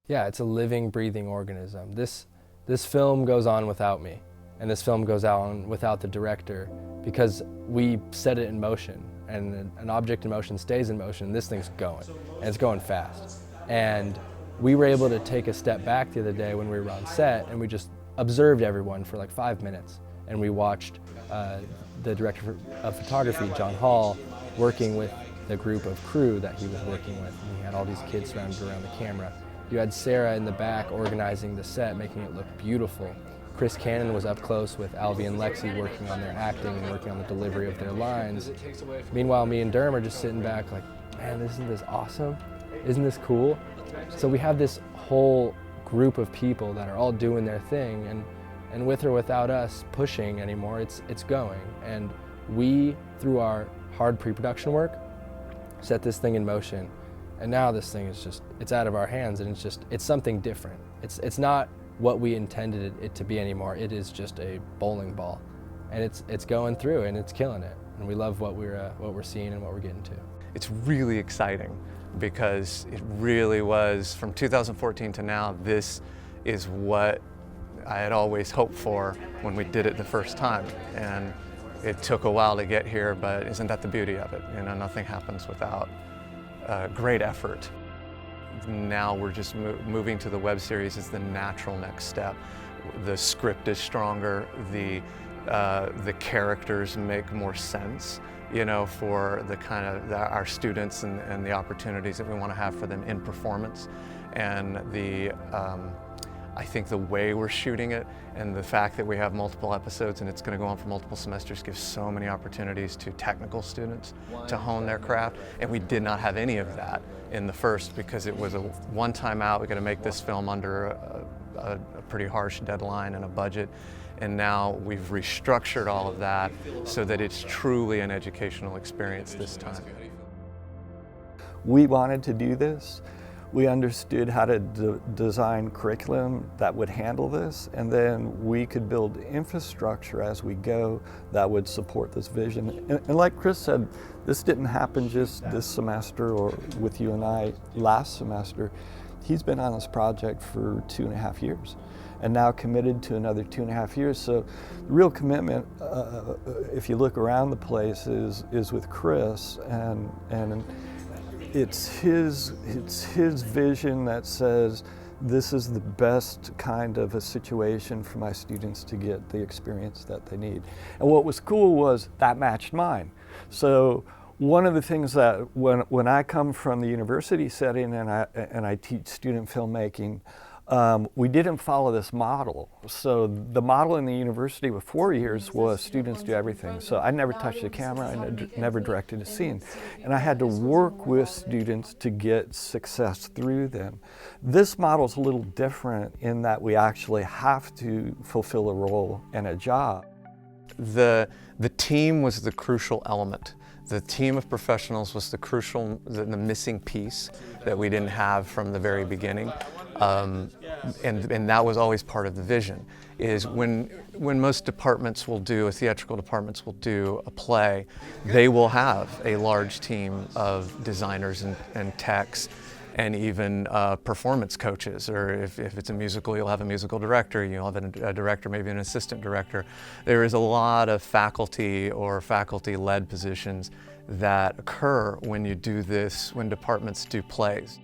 Yeah, it's a living, breathing organism. This film goes on without me, and this film goes on without the director, because we set it in motion, and an object in motion stays in motion. This thing's going, and it's going fast. And we were able to take a step back the other day when we were on set, and we just observed everyone for like 5 minutes, and we watched the director of photography, John Hall, working with the group of crew that he was working with, and he had all these kids surrounded around the camera. You had Sarah in the back organizing the set, making it look beautiful. Chris Cannon was up close with Alvy and Lexi working on their acting and working on the delivery of their lines. Meanwhile, me and Derm are just sitting back like, man, isn't this awesome? Isn't this cool? So we have this whole group of people that are all doing their thing, and with or without us pushing anymore, it's going. And we, through our hard pre-production work, set this thing in motion. And now this thing is just, it's out of our hands, and it's something different. It's not what we intended it to be anymore. It is just a bowling ball, and it's going through, and it's killing it. And we love what we're seeing and what we're getting to. It's really exciting because it really was, from 2014 to now, this is what I had always hoped for when we did it the first time. And it took a while to get here, but isn't that the beauty of it? You know, nothing happens without great effort. Now we're just moving to the web series is the natural next step. The script is stronger, the characters make more sense, you know, for the kind of our students and the opportunities that we want to have for them in performance. And I think the way we're shooting it and the fact that we have multiple episodes and it's going to go on for multiple semesters gives so many opportunities to technical students to hone their craft. And we did not have any of that in the first because it was a one-time out. We got to make this film under a pretty harsh deadline and a budget. And now we've restructured all of that so that it's truly an educational experience this time. We wanted to do this. We understood how to design curriculum that would handle this, and then we could build infrastructure as we go that would support this vision. And like Chris said, this didn't happen just this semester or with you and I last semester. He's been on this project for 2.5 years and now committed to another 2.5 years. So the real commitment, if you look around the place, is with Chris, and it's his vision that says this is the best kind of a situation for my students to get the experience that they need. And what was cool was that matched mine. So one of the things that when I come from the university setting and I teach student filmmaking, we didn't follow this model. So the model in the university with 4 years was students do everything. So I never touched the camera, I never directed a scene. And I had to work with students to get success through them. This model's a little different in that we actually have to fulfill a role and a job. The team was the crucial element. The team of professionals was the missing piece that we didn't have from the very beginning. And that was always part of the vision, is when most departments will do, theatrical departments will do a play, they will have a large team of designers and techs and even performance coaches, or if it's a musical, you'll have a musical director, you'll have a director, maybe an assistant director. There is a lot of faculty or faculty-led positions that occur when you do this, when departments do plays.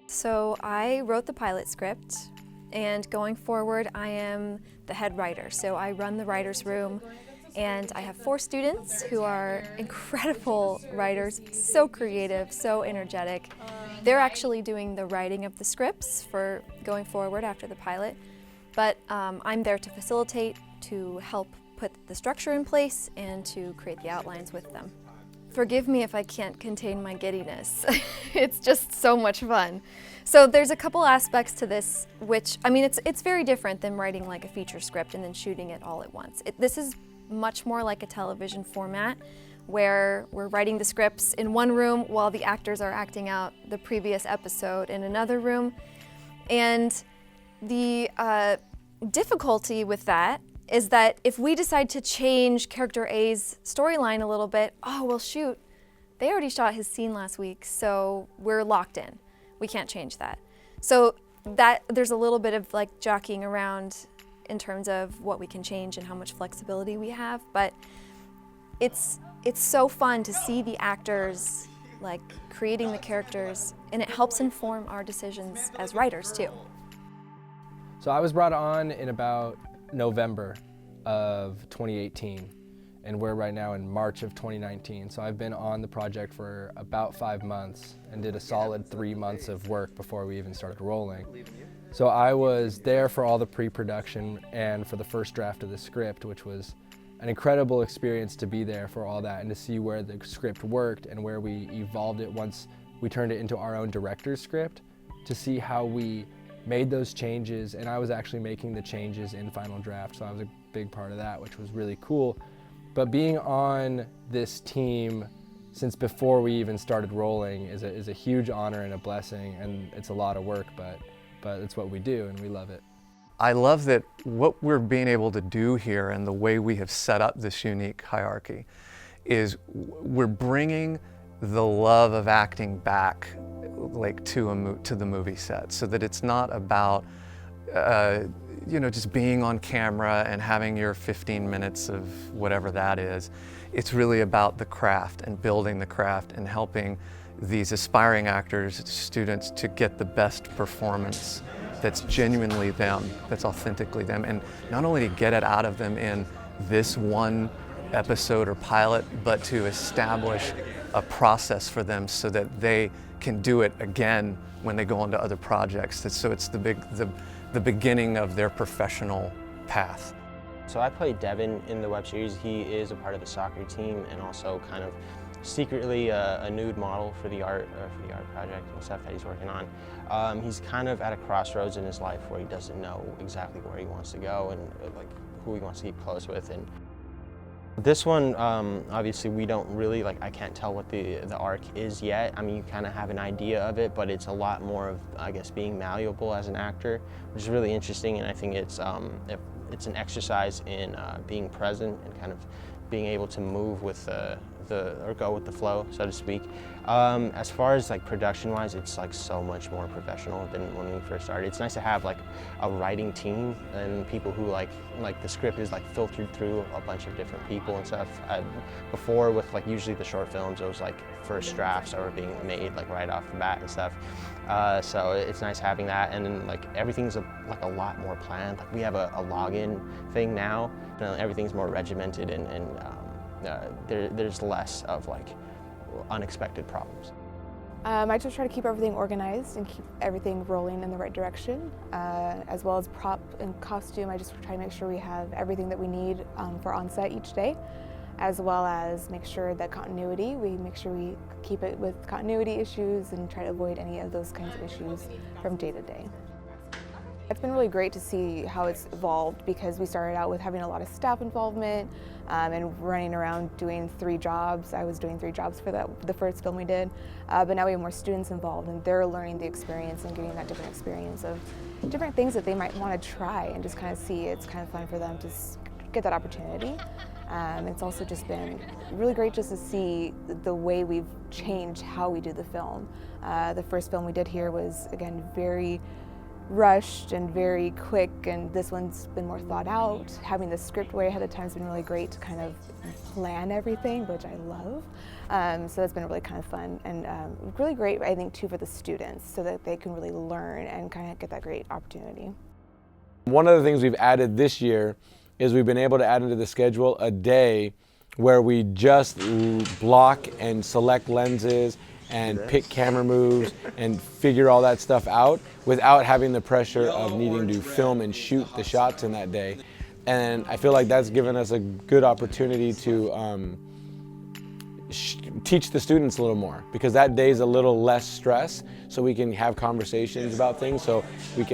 So I wrote the pilot script, and going forward I am the head writer. So I run the writer's room, and I have 4 students who are incredible writers, so creative, so energetic. They're actually doing the writing of the scripts for going forward after the pilot, but I'm there to facilitate, to help put the structure in place, and to create the outlines with them. Forgive me if I can't contain my giddiness. It's just so much fun. So there's a couple aspects to this, which, I mean, it's very different than writing like a feature script and then shooting it all at once. This is much more like a television format, where we're writing the scripts in one room while the actors are acting out the previous episode in another room. And the difficulty with that is that if we decide to change character A's storyline a little bit, oh, well shoot, they already shot his scene last week, so we're locked in. We can't change that. So that there's a little bit of like jockeying around in terms of what we can change and how much flexibility we have, but it's so fun to see the actors like creating the characters, and it helps inform our decisions as writers too. So I was brought on in about November of 2018, and we're right now in March of 2019. So I've been on the project for about 5 months and did a solid 3 months of work before we even started rolling. So I was there for all the pre-production and for the first draft of the script, which was an incredible experience to be there for all that and to see where the script worked and where we evolved it once we turned it into our own director's script, to see how we made those changes. And I was actually making the changes in final draft, so I was a big part of that, which was really cool. But being on this team since before we even started rolling is a huge honor and a blessing, and it's a lot of work, but it's what we do and we love it. I love that what we're being able to do here and the way we have set up this unique hierarchy is we're bringing the love of acting back like to the movie set, so that it's not about just being on camera and having your 15 minutes of whatever that is. It's really about the craft and building the craft and helping these aspiring actors, students, to get the best performance that's genuinely them, that's authentically them, and not only to get it out of them in this one episode or pilot, but to establish a process for them so that they can do it again when they go on to other projects. So it's the beginning of their professional path. So I play Devin in the web series. He is a part of the soccer team and also kind of secretly a nude model for the art project and stuff that he's working on. He's kind of at a crossroads in his life where he doesn't know exactly where he wants to go and like who he wants to keep close with. And this one, obviously we don't really, I can't tell what the arc is yet. I mean, you kind of have an idea of it, but it's a lot more of, I guess, being malleable as an actor, which is really interesting. And I think it's an exercise in being present and kind of being able to move with or go with the flow, so to speak. As far as production-wise, it's so much more professional than when we first started. It's nice to have a writing team and people who like the script is filtered through a bunch of different people and stuff. Before with usually the short films, it was first drafts that were being made right off the bat and stuff. So it's nice having that, and then everything's a lot more planned. We have a login thing now. Everything's more regimented and there's less of unexpected problems. I just try to keep everything organized and keep everything rolling in the right direction, as well as prop and costume. I just try to make sure we have everything that we need for on-set each day, as well as make sure that continuity, we make sure we keep it with continuity issues and try to avoid any of those kinds of issues from day to day. It's been really great to see how it's evolved, because we started out with having a lot of staff involvement and running around doing 3 jobs. I was doing 3 jobs for the first film we did, but now we have more students involved and they're learning the experience and getting that different experience of different things that they might want to try and just kind of see. It's kind of fun for them to get that opportunity. It's also just been really great just to see the way we've changed how we do the film. The first film we did here was, again, very rushed and very quick, and this one's been more thought out. Having the script way ahead of time has been really great to kind of plan everything, which I love. So that's been really kind of fun and really great, I think, too, for the students, so that they can really learn and kind of get that great opportunity. One of the things we've added this year is we've been able to add into the schedule a day where we just block and select lenses and pick camera moves and figure all that stuff out without having the pressure of needing to film and shoot the shots in that day. And I feel like that's given us a good opportunity to teach the students a little more, because that day is a little less stress, so we can have conversations about things. So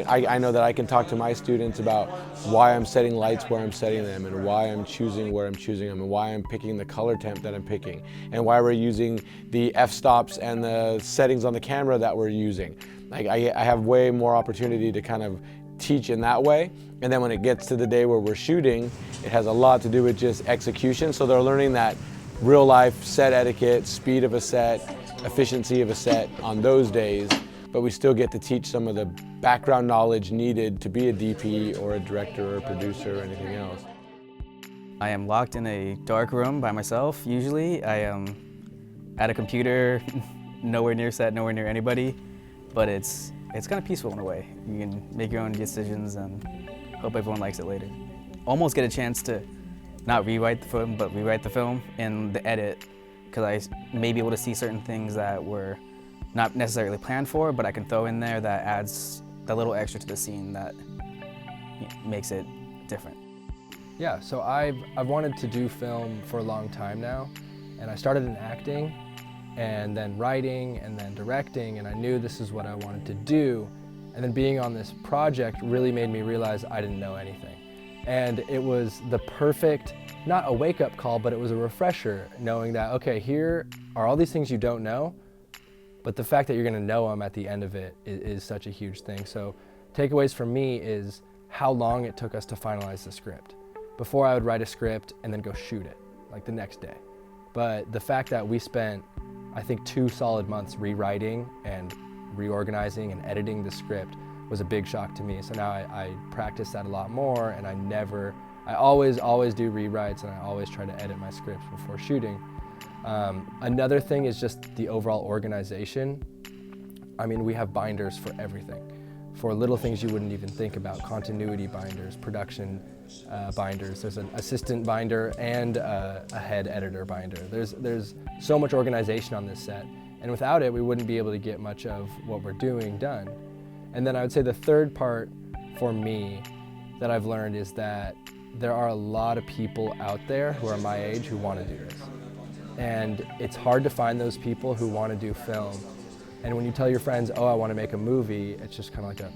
I know that I can talk to my students about why I'm setting lights where I'm setting them, and why I'm choosing where I'm choosing them, and why I'm picking the color temp that I'm picking, and why we're using the f-stops and the settings on the camera that we're using. I have way more opportunity to kind of teach in that way. And then when it gets to the day where we're shooting, it has a lot to do with just execution. So they're learning that real life set etiquette, speed of a set, efficiency of a set on those days. but we still get to teach some of the background knowledge needed to be a DP or a director or a producer or anything else. I am locked in a dark room by myself, usually. I am at a computer, nowhere near set, nowhere near anybody, but it's kind of peaceful in a way. You can make your own decisions and hope everyone likes it later. Almost get a chance to not rewrite the film, but rewrite the film in the edit, because I may be able to see certain things that were not necessarily planned for, but I can throw in there that adds a little extra to the scene that makes it different. Yeah, so I've wanted to do film for a long time now, and I started in acting, and then writing, and then directing, and I knew this is what I wanted to do. And then being on this project really made me realize I didn't know anything. And it was the perfect, not a wake-up call, but it was a refresher, knowing that, okay, here are all these things you don't know, but the fact that you're gonna know them at the end of it is such a huge thing. So takeaways from me is how long it took us to finalize the script. Before I would write a script and then go shoot it, like the next day. But the fact that we spent, I think, 2 solid months rewriting and reorganizing and editing the script was a big shock to me. So now I practice that a lot more, and I always do rewrites, and I always try to edit my scripts before shooting. Another thing is just the overall organization. I mean, we have binders for everything. For little things you wouldn't even think about, continuity binders, production binders. There's an assistant binder and a head editor binder. There's so much organization on this set, and without it, we wouldn't be able to get much of what we're doing done. And then I would say the third part for me that I've learned is that there are a lot of people out there who are my age who want to do this. And it's hard to find those people who want to do film. And when you tell your friends, oh, I want to make a movie, it's just kind of like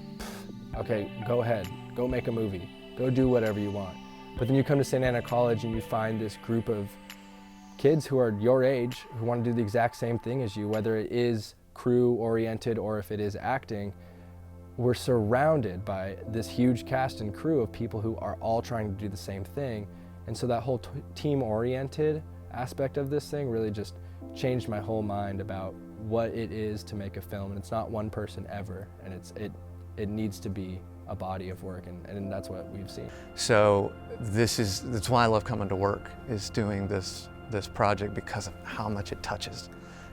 okay, go ahead, go make a movie, go do whatever you want. But then you come to Santa Ana College and you find this group of kids who are your age who want to do the exact same thing as you, whether it is crew-oriented or if it is acting. We're surrounded by this huge cast and crew of people who are all trying to do the same thing. And so that whole team-oriented aspect of this thing really just changed my whole mind about what it is to make a film. And it's not one person ever, and it needs to be a body of work, and that's what we've seen. So that's why I love coming to work, is doing this project, because of how much it touches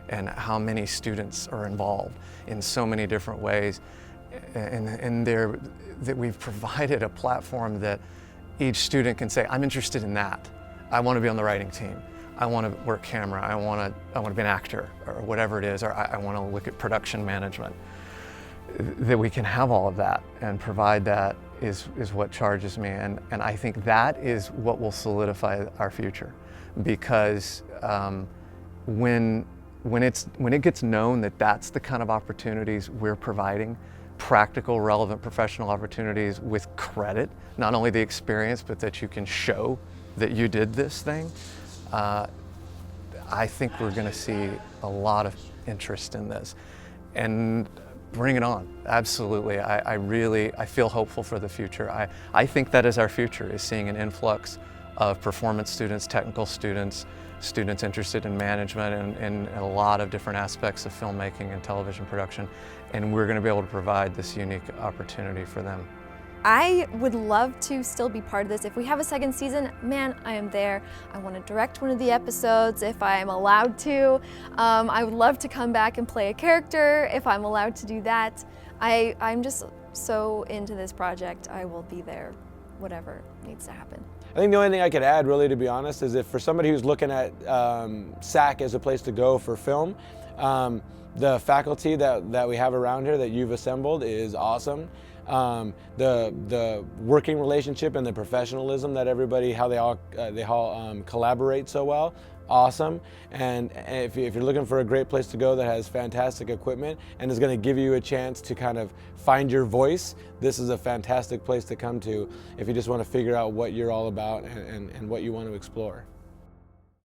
and how many students are involved in so many different ways. And that we've provided a platform that each student can say, I'm interested in that. I want to be on the writing team. I want to work camera. I want to be an actor, or whatever it is, or I want to look at production management. That we can have all of that and provide that is what charges me. And I think that is what will solidify our future, because when it gets known that that's the kind of opportunities we're providing, practical, relevant professional opportunities with credit, not only the experience, but that you can show that you did this thing, I think we're going to see a lot of interest in this. And bring it on, absolutely. I feel hopeful for the future. I think that is our future, is seeing an influx of performance students, technical students, students interested in management and a lot of different aspects of filmmaking and television production. And we're going to be able to provide this unique opportunity for them. I would love to still be part of this. If we have a second season, man, I am there. I want to direct one of the episodes if I am allowed to. I would love to come back and play a character if I'm allowed to do that. I'm just so into this project. I will be there, whatever needs to happen. I think the only thing I could add, really, to be honest, is if for somebody who's looking at SAC as a place to go for film, the faculty that we have around here that you've assembled is awesome. The working relationship and the professionalism that everybody, how they all collaborate so well, awesome. And if you're looking for a great place to go that has fantastic equipment and is going to give you a chance to kind of find your voice, this is a fantastic place to come to if you just want to figure out what you're all about and what you want to explore.